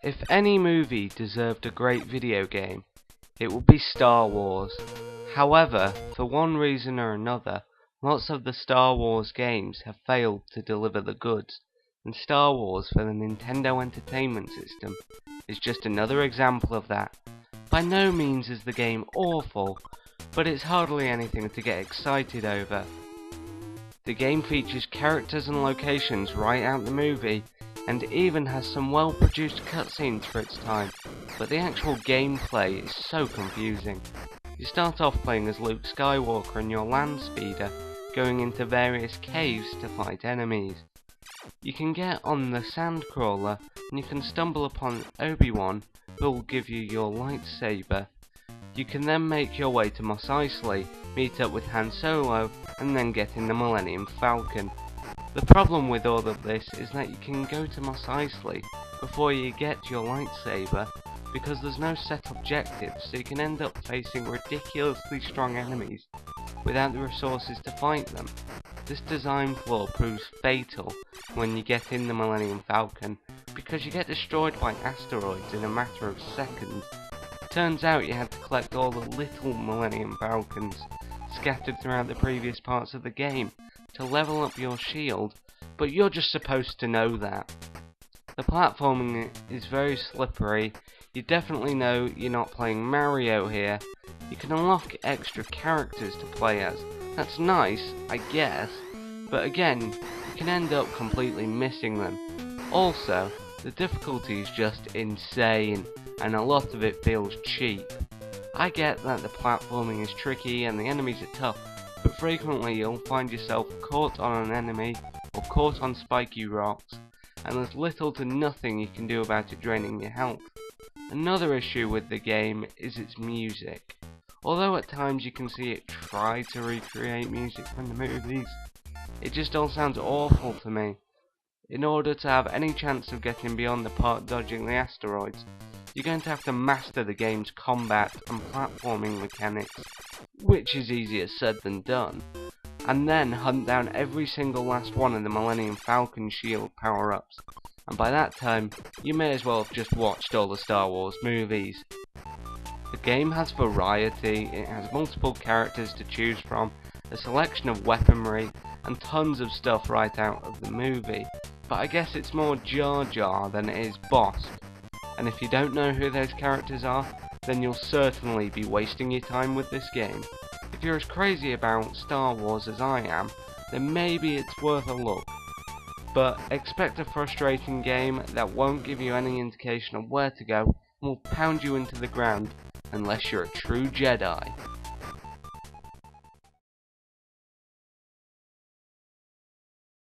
If any movie deserved a great video game, it would be Star Wars. However, for one reason or another, lots of the Star Wars games have failed to deliver the goods, and Star Wars for the Nintendo Entertainment System is just another example of that. By no means is the game awful, but it's hardly anything to get excited over. The game features characters and locations right out the movie, and even has some well-produced cutscenes for its time, but the actual gameplay is so confusing. You start off playing as Luke Skywalker in your land speeder, going into various caves to fight enemies. You can get on the Sandcrawler, and you can stumble upon Obi-Wan, who will give you your lightsaber. You can then make your way to Mos Eisley, meet up with Han Solo, and then get in the Millennium Falcon. The problem with all of this is that you can go to Mos Eisley before you get your lightsaber, because there's no set objectives, so you can end up facing ridiculously strong enemies without the resources to fight them. This design flaw proves fatal when you get in the Millennium Falcon, because you get destroyed by asteroids in a matter of seconds. Turns out you had to collect all the little Millennium Falcons scattered throughout the previous parts of the game to level up your shield, but you're just supposed to know that. The platforming is very slippery. You definitely know you're not playing Mario here. You can unlock extra characters to play as. That's nice, I guess, but again, you can end up completely missing them. Also, the difficulty is just insane, and a lot of it feels cheap. I get that the platforming is tricky and the enemies are tough, but frequently you'll find yourself caught on an enemy or caught on spiky rocks, and there's little to nothing you can do about it draining your health. Another issue with the game is its music. Although at times you can see it try to recreate music from the movies, it just all sounds awful to me. In order to have any chance of getting beyond the part dodging the asteroids, you're going to have to master the game's combat and platforming mechanics, which is easier said than done, and then hunt down every single last one of the Millennium Falcon shield power-ups, and by that time, you may as well have just watched all the Star Wars movies. The game has variety, it has multiple characters to choose from, a selection of weaponry, and tons of stuff right out of the movie, but I guess it's more Jar Jar than it is Bosk. And if you don't know who those characters are, then you'll certainly be wasting your time with this game. If you're as crazy about Star Wars as I am, then maybe it's worth a look. But expect a frustrating game that won't give you any indication of where to go and will pound you into the ground unless you're a true Jedi.